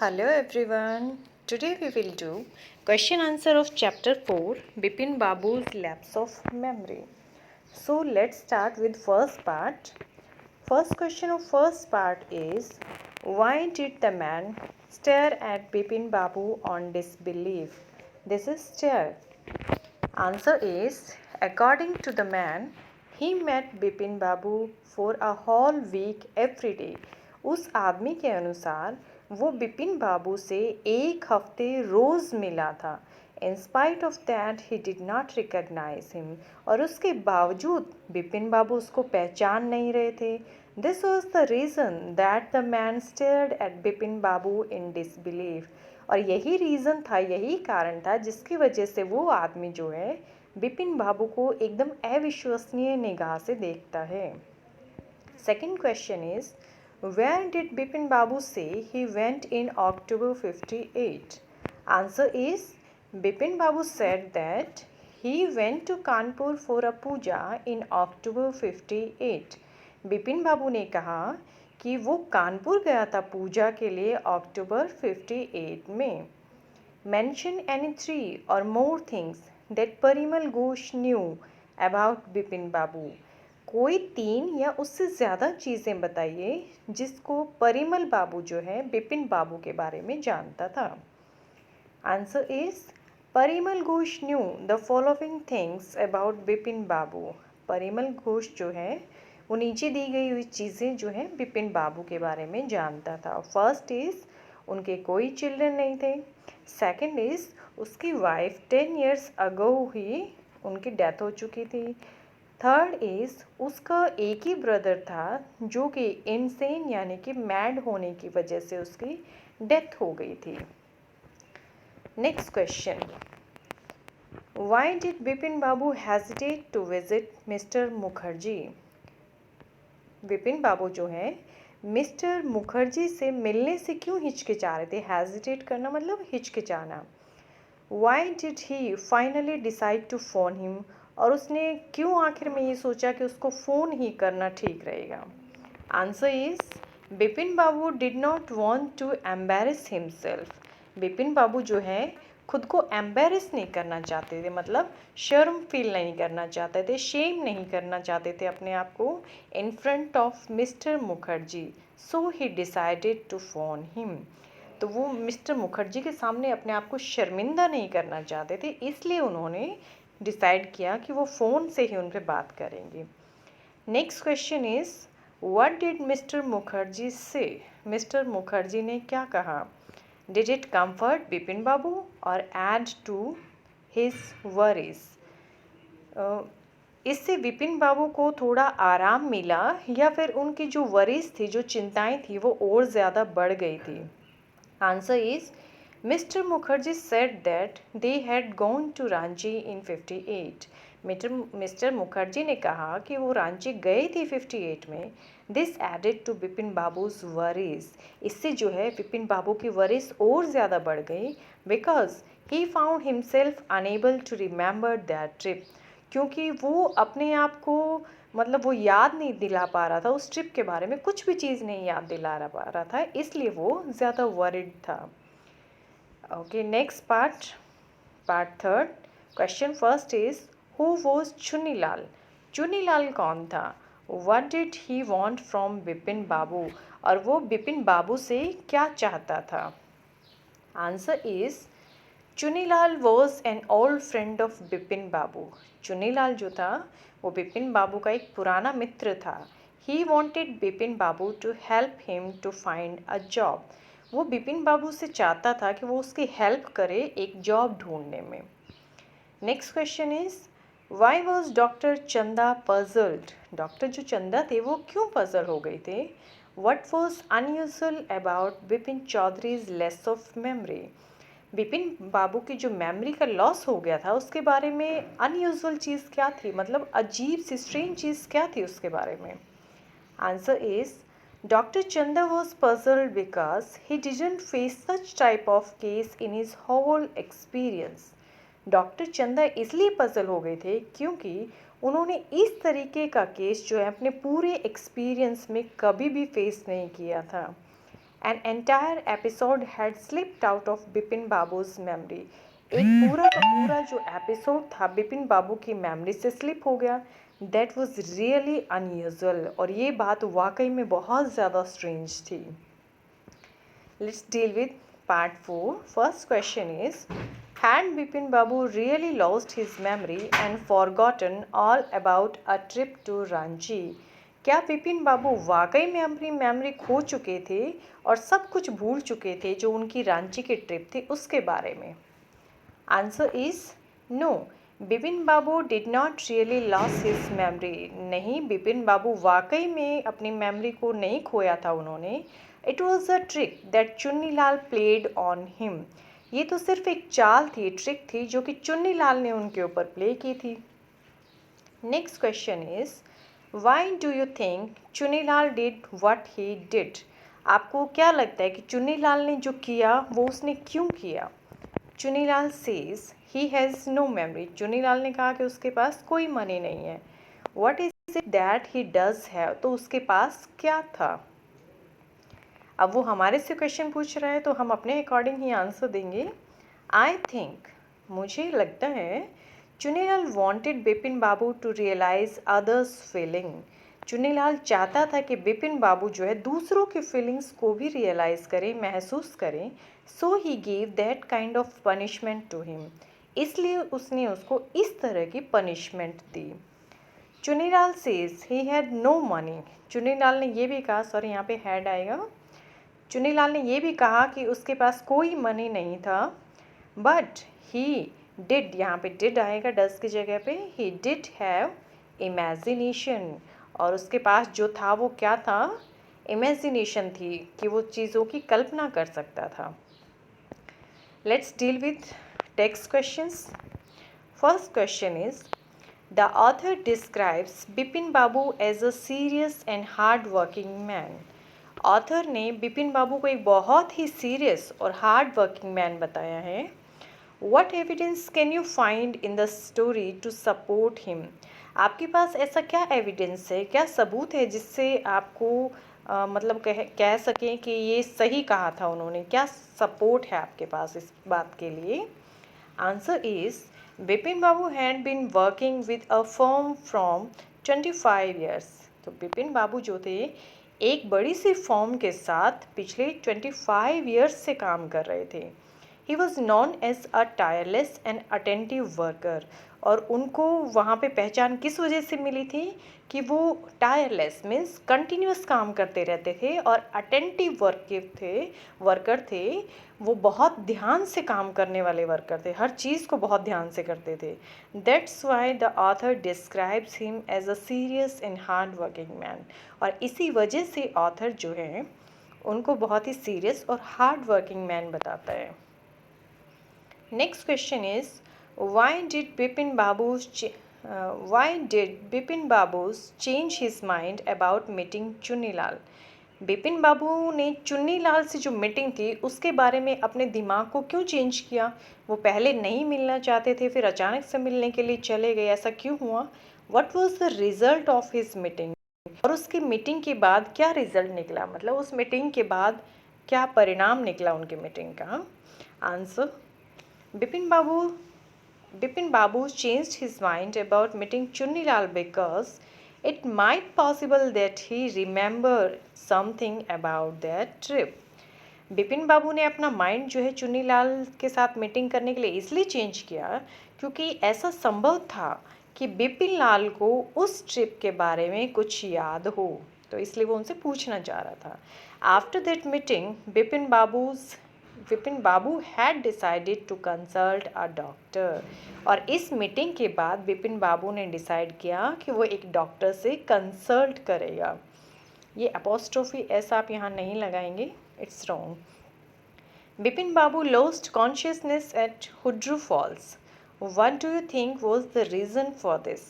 Hello everyone. Today we will do question answer of chapter 4 Bipin Babu's Lapse of Memory. So let's start with first part. First question of first part is why did the man stare at Bipin Babu on disbelief? This is stare. Answer is according to the man he met Bipin Babu for a whole week every day. उस आदमी के अनुसार वो बिपिन बाबू से एक हफ्ते रोज़ मिला था. In spite of that he did not recognise him. और उसके बावजूद बिपिन बाबू उसको पहचान नहीं रहे थे. This was the reason that the man stared at Bipin Babu in disbelief. और यही रीज़न था, यही कारण था जिसकी वजह से वो आदमी जो है बिपिन बाबू को एकदम अविश्वसनीय निगाह से देखता है. Second question is where did Bipin Babu say he went in October 58? Answer is Bipin Babu said that he went to Kanpur for a puja in October 58. Bipin Babu ने कहा कि वो कानपुर गया था पूजा के लिए अक्टूबर 58 में. Mention any three or more things that Parimal Ghosh knew about Bipin Babu. कोई 3 या उससे ज़्यादा चीज़ें बताइए जिसको परिमल बाबू जो है बिपिन बाबू के बारे में जानता था. Answer is Parimal Ghosh knew the following things about Bipin Babu. Parimal Ghosh जो है वो नीचे दी गई हुई चीज़ें जो है बिपिन बाबू के बारे में जानता था. फर्स्ट इज़ उनके कोई चिल्ड्रन नहीं थे. सेकंड इज़ उसकी वाइफ 10 years अगो ही उनकी डेथ हो चुकी थी. थर्ड इज़ उसका एक ही ब्रदर था जो कि इनसेन यानी कि मैड होने की वजह से उसकी डेथ हो गई थी. Next question, why did Bipin Babu hesitate to visit mister Mukherjee? Bipin Babu जो है मिस्टर मुखर्जी से मिलने से क्यों हिचकिचा रहे थे? हेजिटेट करना मतलब हिचकिचाना. Why did he finally decide to phone him? और उसने क्यों आखिर में ये सोचा कि उसको फ़ोन ही करना ठीक रहेगा? Answer is Bipin Babu did not want to embarrass himself. Bipin Babu जो है खुद को एम्बेरस नहीं करना चाहते थे, मतलब शर्म फील नहीं करना चाहते थे, शेम नहीं करना चाहते थे अपने आप को in front of mister Mukherjee. So he decided to phone him. तो वो मिस्टर मुखर्जी के सामने अपने आप को शर्मिंदा नहीं करना चाहते थे, इसलिए उन्होंने डिसाइड किया कि वो फ़ोन से ही उन पर बात करेंगे. Next question is what did mister Mukherjee से? मिस्टर मुखर्जी ने क्या कहा? डिड इट कम्फर्ट बिपिन बाबू और एड टू हिज वरीज? इससे बिपिन बाबू को थोड़ा आराम मिला या फिर उनकी जो वरीज थी, जो चिंताएं थी, वो और ज़्यादा बढ़ गई थी? Answer is Mr. Mukherjee said that they had gone to Ranchi in 58. Mister Mukherjee ने कहा कि वो रांची गए थे 58 में. This added to Bipin Babu's worries. इससे जो है बिपिन बाबू की वरीज और ज़्यादा बढ़ गई. Because he found himself unable to remember that trip. क्योंकि वो अपने आप को मतलब वो याद नहीं दिला पा रहा था, उस ट्रिप के बारे में कुछ भी चीज़ नहीं याद दिला पा रहा था, इसलिए वो ज़्यादा वरीड था. Okay, next part third. Question first is who was Chunilal? Chunilal कौन था? What did he want from Bipin बाबू? और वो बिपिन बाबू से क्या चाहता था? Answer is Chunilal was an old friend of Bipin बाबू. चुनीलाल जो था वो बिपिन बाबू का एक पुराना मित्र था. He wanted Bipin Babu to help him to find a job. वो बिपिन बाबू से चाहता था कि वो उसकी हेल्प करे एक जॉब ढूंढने में. Next question is why was doctor Chanda puzzled? Doctor जो चंदा थे वो क्यों पजल हो गए थे? What was unusual about Bipin Chaudhuri's loss of memory? Bipin Babu की जो मेमोरी का लॉस हो गया था उसके बारे में अनयूजुअल चीज़ क्या थी, मतलब अजीब सी स्ट्रेंज चीज़ क्या थी उसके बारे में? Answer is Dr. Chanda was puzzled because he didn't face such type of case in his whole experience. Doctor चंदा इसलिए पजल हो गए थे क्योंकि उन्होंने इस तरीके का केस जो है अपने पूरे एक्सपीरियंस में कभी भी फेस नहीं किया था. An entire episode had slipped out of Bipin बाबू's memory. एक पूरा का पूरा जो एपिसोड था बिपिन बाबू की मेमोरी से स्लिप हो गया. That was really unusual. और ये बात वाकई में बहुत ज़्यादा स्ट्रेंज थी. Let's deal with part 4. First question is, had Bipin Babu really lost his memory and forgotten all about a trip to Ranchi? क्या बिपिन बाबू वाकई में अपनी मेमोरी खो चुके थे और सब कुछ भूल चुके थे जो उनकी रांची की ट्रिप थी उसके बारे में? Answer is no. Bipin Babu did not really lose his memory. नहीं, बिपिन बाबू वाकई में अपनी मेमोरी को नहीं खोया था उन्होंने. It was a trick that Chunnilal played on him. ये तो सिर्फ एक चाल थी, ट्रिक थी जो कि चुन्नीलाल ने उनके ऊपर प्ले की थी. Next question is, why do you think Chunnilal did what he did? आपको क्या लगता है कि चुन्नीलाल ने जो किया वो उसने क्यों किया? Chunnilal says he has no memory. Chunnilal ने कहा कि उसके पास कोई मनी नहीं है. What is it that he does have? तो उसके पास क्या था? अब वो हमारे से क्वेश्चन पूछ रहा है तो हम अपने अकॉर्डिंग ही आंसर देंगे. आई थिंक, मुझे लगता है, Chunnilal wanted Bipin Babu to realise others feeling. Chunnilal चाहता था कि बिपिन बाबू जो है दूसरों की फीलिंग्स को भी रियलाइज करें, महसूस करें. So he give that kind of punishment to him. इसलिए उसने उसको इस तरह की पनिशमेंट दी. Chunnilal says he had no money. Chunnilal ने ये भी कहा, सॉरी यहाँ पे हैड आएगा. चुन्नीलाल ने ये भी कहा कि उसके पास कोई मनी नहीं था. बट ही डिड, यहाँ पे डिड आएगा डज की जगह पे. He did have imagination. और उसके पास जो था वो क्या था? इमेजिनेशन थी कि वो चीज़ों की कल्पना कर सकता था. Let's deal with text questions. First question is, the author describes Bipin Babu as a serious and hard working man. Author ने बिपिन बाबू को एक बहुत ही सीरियस और हार्ड वर्किंग मैन बताया है. What evidence can you find in the story to support him? आपके पास ऐसा क्या एविडेंस है, क्या सबूत है जिससे आपको मतलब कह सकें कि ये सही कहा था उन्होंने? क्या सपोर्ट है आपके पास इस बात के लिए? Answer is, Bipin Babu had been working with a firm from 25 years. तो बिपिन बाबू जो थे एक बड़ी सी फर्म के साथ पिछले 25 ईयर्स से काम कर रहे थे. He was known as a tireless and attentive worker. और उनको वहाँ पे पहचान किस वजह से मिली थी कि वो टायरलेस मीन्स कंटिन्यूस काम करते रहते थे और अटेंटिव वर्कर थे. वो बहुत ध्यान से काम करने वाले वर्कर थे, हर चीज़ को बहुत ध्यान से करते थे. That's why the author describes him as a serious and hard working man. और इसी वजह से ऑथर जो है उनको बहुत ही सीरियस और हार्ड वर्किंग मैन बताता है. Next question is, why did Bipin Babu change his mind about meeting Chunnilal? Bipin Babu ने चुन्नीलाल से जो मीटिंग थी उसके बारे में अपने दिमाग को क्यों चेंज किया? वो पहले नहीं मिलना चाहते थे, फिर अचानक से मिलने के लिए चले गए, ऐसा क्यों हुआ? What was the result of his meeting? और उसकी मीटिंग के बाद क्या रिजल्ट निकला, मतलब उस मीटिंग के बाद क्या परिणाम निकला उनकी मीटिंग का? Answer, Bipin Babu changed his mind about meeting Chunnilal because it might possible that he remembered something about that trip. Bipin Babu ने अपना माइंड जो है चुन्नीलाल के साथ मीटिंग करने के लिए इसलिए चेंज किया क्योंकि ऐसा संभव था कि बिपिन लाल को उस ट्रिप के बारे में कुछ याद हो, तो इसलिए वो उनसे पूछना चाह रहा था. After that meeting Bipin Babu had decided to consult a doctor. और इस मीटिंग के बाद बिपिन बाबू ने डिसाइड किया कि वो एक डॉक्टर से कंसल्ट करेगा. ये अपोस्ट्रोफी एस आप यहाँ नहीं लगाएंगे, it's wrong. Bipin Babu lost consciousness at Hudru falls. What do you think was the reason for this?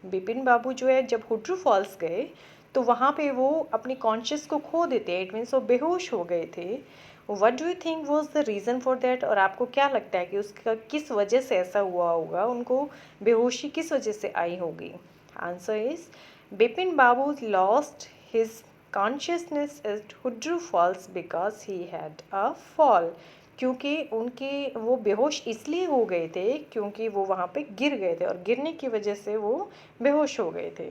Bipin Babu जो है जब हुड्रू फॉल्स गए तो वहाँ पे वो अपनी कॉन्शियस को खो देते हैं, इट मीन्स वो बेहोश हो गए थे. What do you think was the reason for that? और आपको क्या लगता है कि उसका किस वजह से ऐसा हुआ होगा, उनको बेहोशी किस वजह से आई होगी? Answer is, Bipin Babu lost his consciousness at Hudru falls because he had a fall, क्योंकि उनके वो बेहोश इसलिए हो गए थे क्योंकि वो वहाँ पे गिर गए थे और गिरने की वजह से वो बेहोश हो गए थे.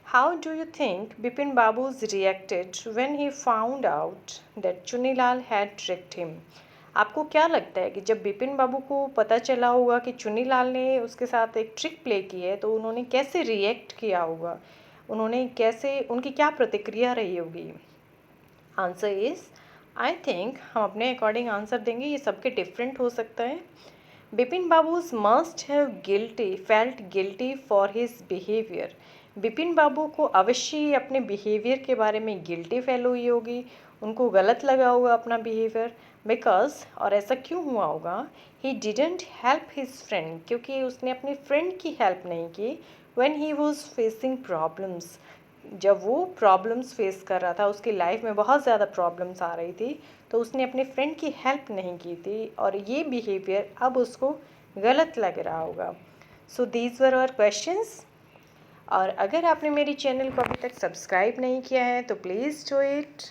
How do you think Bipin Babu's reacted when he found out that Chunilal had tricked him? आपको क्या लगता है कि जब बिपिन बाबू को पता चला होगा कि चुनीलाल ने उसके साथ एक ट्रिक प्ले की है तो उन्होंने कैसे रिएक्ट किया होगा, उन्होंने कैसे, उनकी क्या प्रतिक्रिया रही होगी? आंसर इज, आई थिंक हम अपने अकॉर्डिंग आंसर देंगे, ये सबके डिफरेंट हो सकता है. Bipin Babu's must have felt guilty for his behaviour. Bipin Babu को अवश्य ही अपने बिहेवियर के बारे में गिल्टी फील हुई होगी, उनको गलत लगा होगा अपना बिहेवियर. बिकॉज, और ऐसा क्यों हुआ होगा, he didn't help his friend, क्योंकि उसने अपनी फ्रेंड की हेल्प नहीं की. When he was facing problems, जब वो प्रॉब्लम्स फेस कर रहा था, उसकी लाइफ में बहुत ज़्यादा प्रॉब्लम्स आ रही थी, तो उसने अपने फ्रेंड की हेल्प नहीं की थी और ये बिहेवियर अब उसको गलत लग रहा होगा. So these were our questions. और अगर आपने मेरी चैनल को अभी तक सब्सक्राइब नहीं किया है तो प्लीज़ डू इट.